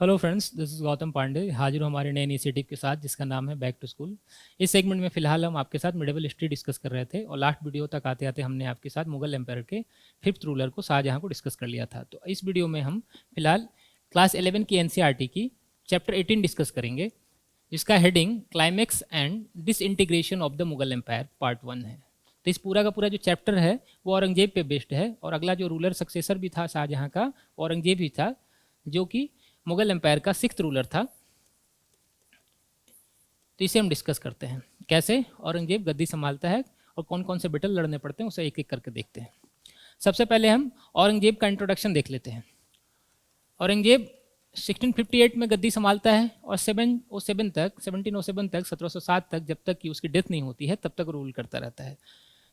Hello friends, this is Gautam Pandey. हाजिर हूँ हमारे नए इनिशिएटिव के साथ जिसका नाम है बैक टू स्कूल। इस सेगमेंट में फिलहाल हम आपके साथ मिडेवल हिस्ट्री डिस्कस कर रहे थे और लास्ट वीडियो तक आते आते हमने आपके साथ मुगल एम्पायर के फिफ्थ रूलर को शाहजहाँ को डिस्कस कर लिया था। तो इस वीडियो में हम फिलहाल क्लास 11 की एनसीईआरटी की चैप्टर 18 डिस्कस करेंगे, जिसका heading climax and disintegration of the Mughal empire part 1 है। तो इस पूरा का पूरा जो चैप्टर है वो औरंगजेब पे बेस्ड है और अगला जो रूलर सक्सेसर भी था शाहजहाँ का, औरंगजेब ही था, जो कि मुगल एम्पायर का सिक्स्थ रूलर था। तो इसे हम डिस्कस करते हैं कैसे औरंगजेब गद्दी संभालता है और कौन कौन से बैटल लड़ने पड़ते हैं, उसे एक एक करके देखते हैं। सबसे पहले हम औरंगजेब का इंट्रोडक्शन देख लेते हैं। औरंगजेब 1658 में गद्दी संभालता है और 1707 तक 1707 तक, जब तक कि उसकी डेथ नहीं होती है तब तक रूल करता रहता है।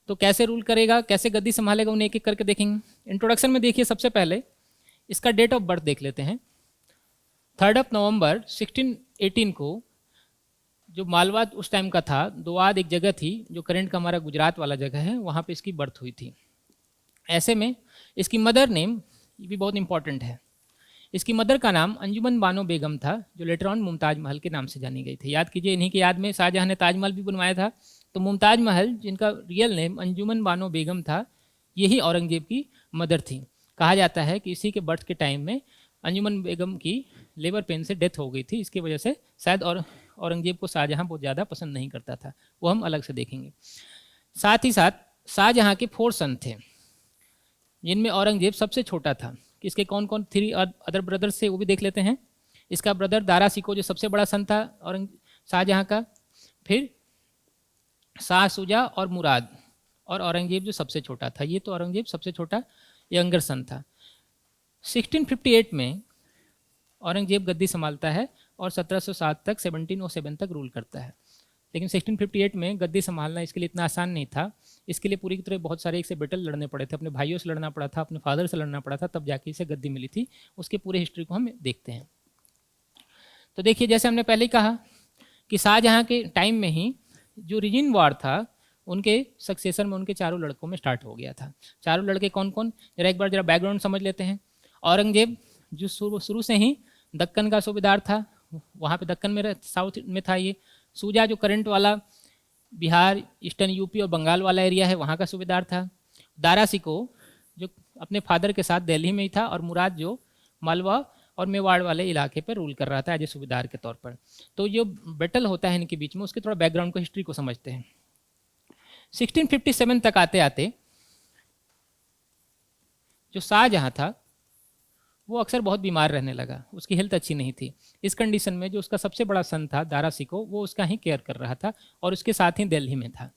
तो कैसे रूल करेगा, कैसे गद्दी संभालेगा, उन्हें एक एक करके देखेंगे। इंट्रोडक्शन में देखिए, सबसे पहले इसका डेट ऑफ बर्थ देख लेते हैं। 3 नवंबर 1618 को, जो मालवा उस टाइम का था, दोआब एक जगह थी जो करंट का हमारा गुजरात वाला जगह है, वहाँ पे इसकी बर्थ हुई थी। ऐसे में इसकी मदर नेम भी बहुत इंपॉर्टेंट है। इसकी मदर का नाम अंजुमन बानो बेगम था, जो लेटर ऑन मुमताज महल के नाम से जानी गई थी। याद कीजिए, इन्हीं की याद में शाहजहाँ ने ताजमहल भी बनवाया था। तो मुमताज महल, जिनका रियल नेम अंजुमन बानो बेगम था, यही औरंगजेब की मदर थी। कहा जाता है कि इसी के बर्थ के टाइम में अंजुमन बेगम की लेबर पेन से डेथ हो गई थी। इसकी वजह से शायद औरंगजेब को शाहजहाँ बहुत ज़्यादा पसंद नहीं करता था, वो हम अलग से देखेंगे। साथ ही साथ शाहजहाँ के 4 सन थे, जिनमें औरंगजेब सबसे छोटा था। कि इसके कौन कौन 3 अदर ब्रदर्स थे वो भी देख लेते हैं। इसका ब्रदर दारा सिको, जो सबसे बड़ा सन था शाहजहाँ का, फिर शाह शुजा और मुराद, और औरंगजेब जो सबसे छोटा था। ये तो औरंगजेब सबसे छोटा यंगर सन था। 1658 में औरंगजेब गद्दी संभालता है और 1707 तक 1707 तक रूल करता है। लेकिन 1658 में गद्दी संभालना इसके लिए इतना आसान नहीं था। इसके लिए पूरी की तरह बहुत सारे एक से बैटल लड़ने पड़े थे, अपने भाइयों से लड़ना पड़ा था, अपने फादर से लड़ना पड़ा था, तब जाके इसे गद्दी मिली थी। उसके पूरे हिस्ट्री को हम देखते हैं। तो देखिए, जैसे हमने पहले ही कहा कि शाहजहाँ के टाइम में ही जो रीजन वार था, उनके सक्सेसर में उनके चारों लड़कों में स्टार्ट हो गया था। चारों लड़के कौन कौन, जरा एक बार जरा बैकग्राउंड समझ लेते हैं। औरंगजेब जो शुरू से ही दक्कन का सूबेदार था, वहाँ पे दक्कन में साउथ में था। ये सूजा जो करंट वाला बिहार, ईस्टर्न यूपी और बंगाल वाला एरिया है, वहाँ का सूबेदार था। दारा सिको जो अपने फादर के साथ दिल्ली में ही था, और मुराद जो मालवा और मेवाड़ वाले इलाके पर रूल कर रहा था एज ए सूबेदार के तौर पर। तो जो बैटल होता है इनके बीच में, उसके थोड़ा बैकग्राउंड को, हिस्ट्री को समझते हैं। 1657 तक आते आते जो शाहजहाँ था वो अक्सर बहुत बीमार रहने लगा, उसकी हेल्थ अच्छी नहीं थी। इस कंडीशन में जो उसका सबसे बड़ा सन था दारा सिको, वो उसका ही केयर कर रहा था और उसके साथ ही दिल्ली में था।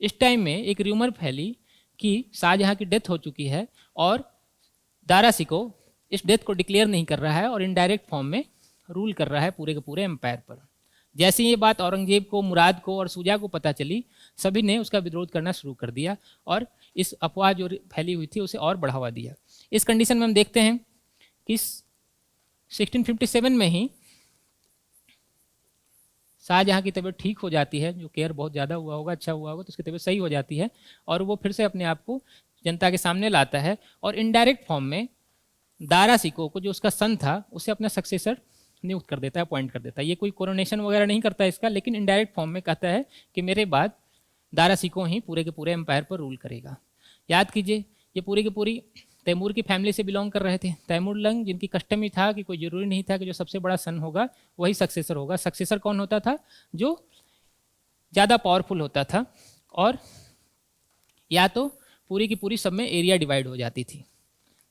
इस टाइम में एक र्यूमर फैली कि शाहजहाँ की डेथ हो चुकी है और दारा सिको इस डेथ को डिक्लेयर नहीं कर रहा है और इनडायरेक्ट फॉर्म में रूल कर रहा है पूरे के पूरे एम्पायर पर। जैसे ये बात औरंगजेब को, मुराद को और शुजा को पता चली, सभी ने उसका विरोध करना शुरू कर दिया और इस अफवाह जो फैली हुई थी उसे और बढ़ावा दिया। इस कंडीशन में हम देखते हैं कि 1657 में ही शाहजहाँ की तबीयत ठीक हो जाती है। जो केयर बहुत ज़्यादा हुआ होगा, अच्छा हुआ होगा, तो उसकी तबीयत सही हो जाती है और वो फिर से अपने आप को जनता के सामने लाता है और इनडायरेक्ट फॉर्म में दारा सिको को, जो उसका सन था, उसे अपना सक्सेसर नियुक्त कर देता है, अपॉइंट कर देता है। ये कोई कोरोनेशन वगैरह नहीं करता इसका, लेकिन इनडायरेक्ट फॉर्म में कहता है कि मेरे बाद दारा सिको ही पूरे के पूरे एम्पायर पर रूल करेगा। याद कीजिए, ये पूरी की पूरी तैमूर की फैमिली से बिलोंग कर रहे थे। तैमूर लंग, जिनकी कस्टम ही था कि कोई ज़रूरी नहीं था कि जो सबसे बड़ा सन होगा वही सक्सेसर होगा। सक्सेसर कौन होता था? जो ज़्यादा पावरफुल होता था, और या तो पूरी की पूरी सब में एरिया डिवाइड हो जाती थी।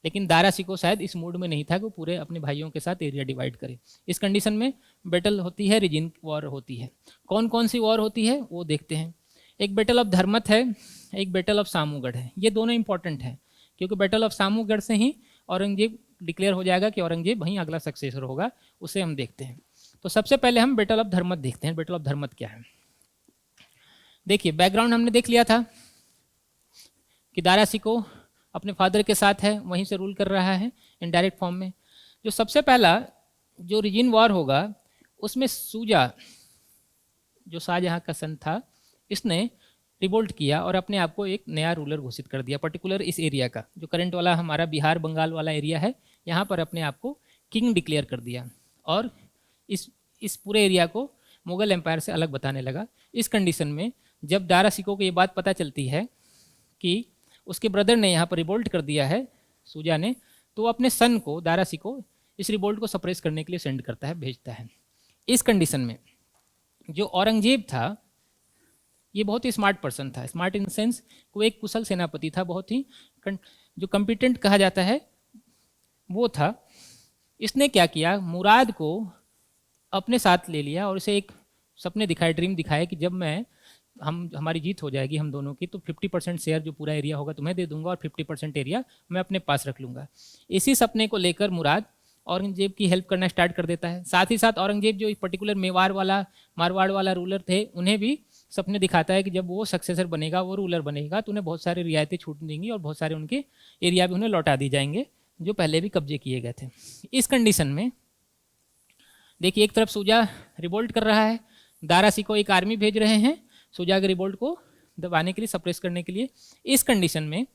लेकिन दारा सिको शायद इस मूड में नहीं था कि वो पूरे अपने भाइयों के साथ एरिया डिवाइड करे। इस कंडीशन में बैटल होती है, रीजन वॉर होती है। कौन कौन सी वॉर होती है वो देखते हैं। एक बैटल ऑफ धर्मत है, एक बैटल ऑफ सामूगढ़ है। ये दोनों इंपॉर्टेंट हैं क्योंकि बैटल ऑफ सामूगढ़ से ही औरंगजेब डिक्लेयर हो जाएगा कि औरंगजेब वहीं अगला सक्सेसर होगा। उसे हम देखते हैं। तो सबसे पहले हम बैटल ऑफ धर्मत देखते हैं। बैटल ऑफ धर्मत क्या है? देखिए, बैकग्राउंड हमने देख लिया था कि दारा सिको अपने फादर के साथ है, वहीं से रूल कर रहा है इनडायरेक्ट फॉर्म में। जो सबसे पहला जो रीजन वॉर होगा, उसमें सूजा जो शाहजहाँ का सन था, इसने रिवोल्ट किया और अपने आप को एक नया रूलर घोषित कर दिया। पर्टिकुलर इस एरिया का, जो करंट वाला हमारा बिहार बंगाल वाला एरिया है, यहाँ पर अपने आप को किंग डिक्लेयर कर दिया और इस पूरे एरिया को मुगल एम्पायर से अलग बताने लगा। इस कंडीशन में जब दारा सिको को ये बात पता चलती है कि उसके ब्रदर ने यहाँ पर रिवोल्ट कर दिया है सूजा ने, तो वो अपने सन को दारा सिको इस रिवोल्ट को सप्रेस करने के लिए सेंड करता है, भेजता है। इस कंडीशन में जो औरंगजेब था ये बहुत ही स्मार्ट पर्सन था, स्मार्ट इन सेंस वो एक कुशल सेनापति था, बहुत ही जो कॉम्पिटेंट कहा जाता है वो था। इसने क्या किया, मुराद को अपने साथ ले लिया और उसे एक सपने दिखाए, ड्रीम दिखाए कि जब हमारी जीत हो जाएगी हम दोनों की, तो 50% शेयर जो पूरा एरिया होगा तुम्हें दे दूंगा और 50% एरिया मैं अपने पास रख लूँगा। इसी सपने को लेकर मुराद औरंगजेब की हेल्प करना स्टार्ट कर देता है। साथ ही साथ औरंगजेब जो एक पर्टिकुलर मारवाड़ वाला रूलर थे, उन्हें भी सपने दिखाता है कि जब वो सक्सेसर बनेगा, वो रूलर बनेगा, तो उन्हें बहुत सारे रियायतें छूट देंगी और बहुत सारे उनके एरिया भी उन्हें लौटा दी जाएंगे जो पहले भी कब्जे किए गए थे। इस कंडीशन में देखिए, एक तरफ सूजा रिवोल्ट कर रहा है, दारा सिको एक आर्मी भेज रहे हैं सूजा के रिवोल्ट को दबाने के लिए, सप्रेस करने के लिए। इस कंडीशन में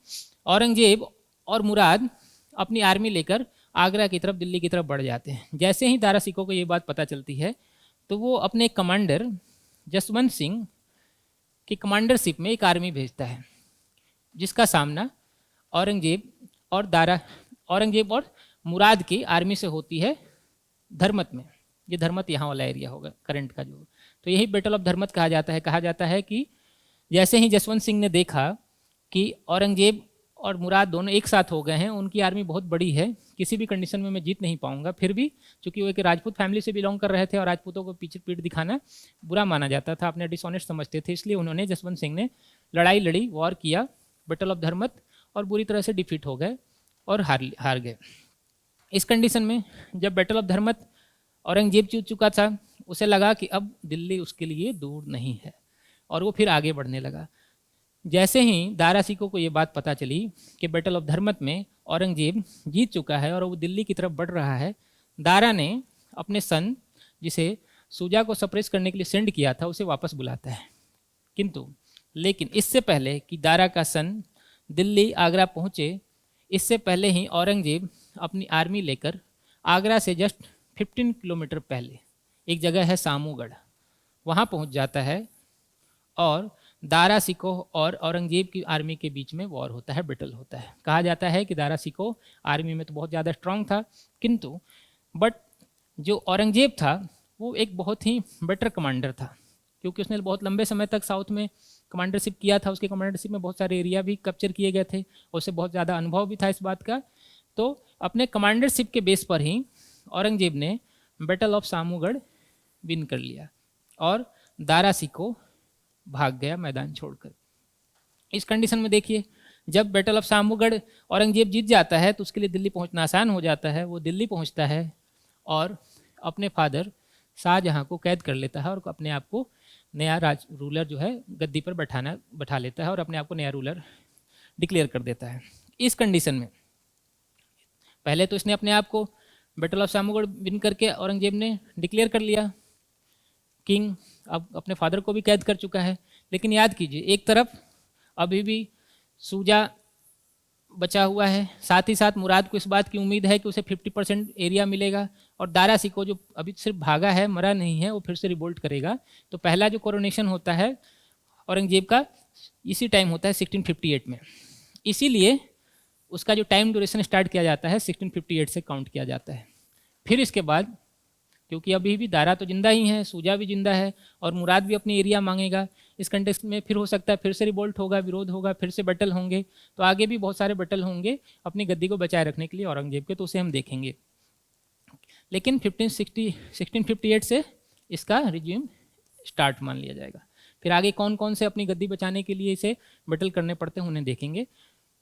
औरंगजेब और मुराद अपनी आर्मी लेकर आगरा की तरफ, दिल्ली की तरफ बढ़ जाते हैं। जैसे ही दारा सिको को ये बात पता चलती है तो वो अपने कमांडर जसवंत सिंह की कमांडरशिप में एक आर्मी भेजता है जिसका सामना औरंगजेब और मुराद की आर्मी से होती है धर्मत में। ये धर्मत यहाँ वाला एरिया होगा करंट का जो, तो यही बैटल ऑफ धर्मत कहा जाता है कि जैसे ही जसवंत सिंह ने देखा कि औरंगजेब और मुराद दोनों एक साथ हो गए हैं, उनकी आर्मी बहुत बड़ी है, किसी भी कंडीशन में मैं जीत नहीं पाऊंगा। फिर भी चूंकि वो एक राजपूत फैमिली से बिलोंग कर रहे थे और राजपूतों को पीछे पीठ दिखाना बुरा माना जाता था, अपने डिसऑनेस्ट समझते थे, इसलिए उन्होंने जसवंत सिंह ने लड़ाई लड़ी, वॉर किया बैटल ऑफ धर्मत और बुरी तरह से डिफीट हो गए और हार गए। इस कंडीशन में जब बैटल ऑफ धर्मत औरंगजेब जीत चुका था, उसे लगा कि अब दिल्ली उसके लिए दूर नहीं है और वो फिर आगे बढ़ने लगा। जैसे ही दारा सिको को ये बात पता चली कि बैटल ऑफ धर्मत में औरंगजेब जीत चुका है और वो दिल्ली की तरफ बढ़ रहा है, दारा ने अपने सन जिसे सूजा को सप्रेस करने के लिए सेंड किया था उसे वापस बुलाता है। लेकिन इससे पहले कि दारा का सन दिल्ली आगरा पहुँचे, इससे पहले ही औरंगजेब अपनी आर्मी लेकर आगरा से जस्ट 15 किलोमीटर पहले एक जगह है सामूगढ़, वहाँ पहुँच जाता है और दारा सिको और औरंगजेब की आर्मी के बीच में वॉर होता है, बैटल होता है। कहा जाता है कि दारा सिको आर्मी में तो बहुत ज़्यादा स्ट्रांग था, किंतु बट जो औरंगजेब था वो एक बहुत ही बेटर कमांडर था, क्योंकि उसने बहुत लंबे समय तक साउथ में कमांडरशिप किया था। उसके कमांडरशिप में बहुत सारे एरिया भी कैप्चर किए गए थे, उससे बहुत ज़्यादा अनुभव भी था इस बात का। तो अपने कमांडरशिप के बेस पर ही औरंगजेब ने बैटल ऑफ सामूगढ़ विन कर लिया और दारा सिको भाग गया मैदान छोड़कर। इस कंडीशन में देखिए, जब बैटल ऑफ सामूगढ़ औरंगजेब जीत जाता है तो उसके लिए दिल्ली पहुंचना आसान हो जाता है। वो दिल्ली पहुंचता है और अपने फादर शाहजहां को कैद कर लेता है और अपने आप को नया रूलर जो है गद्दी पर बैठा लेता है और अपने आप को नया रूलर डिक्लेयर कर देता है। इस कंडीशन में पहले तो इसने अपने आप को बैटल ऑफ सामूगढ़ विन करके औरंगजेब ने डिक्लेयर कर लिया किंग, अब अपने फादर को भी कैद कर चुका है। लेकिन याद कीजिए, एक तरफ अभी भी सूजा बचा हुआ है, साथ ही साथ मुराद को इस बात की उम्मीद है कि उसे 50% एरिया मिलेगा और दारा सिको जो अभी सिर्फ भागा है, मरा नहीं है, वो फिर से रिवोल्ट करेगा। तो पहला जो कोरोनेशन होता है औरंगजेब का इसी टाइम होता है 1658 में, इसीलिए उसका जो टाइम ड्यूरेशन स्टार्ट किया जाता है 1658 से काउंट किया जाता है। फिर इसके बाद क्योंकि अभी भी दारा तो जिंदा ही है, सूजा भी जिंदा है और मुराद भी अपनी एरिया मांगेगा, इस कंटेक्स्ट में फिर हो सकता है फिर से रिवोल्ट होगा, विरोध होगा, फिर से बैटल होंगे, तो आगे भी बहुत सारे बैटल होंगे अपनी गद्दी को बचाए रखने के लिए औरंगजेब के, तो उसे हम देखेंगे। लेकिन 1658 से इसका रिज्यूम स्टार्ट मान लिया जाएगा। फिर आगे कौन कौन से अपनी गद्दी बचाने के लिए इसे बैटल करने पड़ते हैं उन्हें देखेंगे।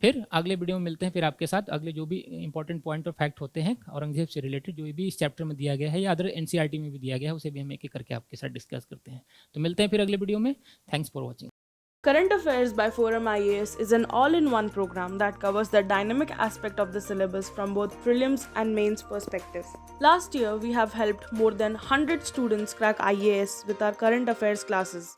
फिर अगले वीडियो में मिलते हैं फिर आपके साथ, अगले जो भी इंपॉर्टेंट पॉइंट और फैक्ट होते हैं औरंगजेब से रिलेटेड, जो भी इस चैप्टर में दिया गया है या अदर एनसीईआरटी में भी दिया गया है, उसे भी हम एक एक करके आपके साथ डिस्कस करते हैं। तो मिलते हैं फिर अगले वीडियो में। Thanks for watching. Current Affairs by Forum IAS is an all-in-one program that covers the dynamic aspect of the syllabus from both prelims and mains perspective. Last year, we have helped more than 100 students crack IAS with our current affairs classes.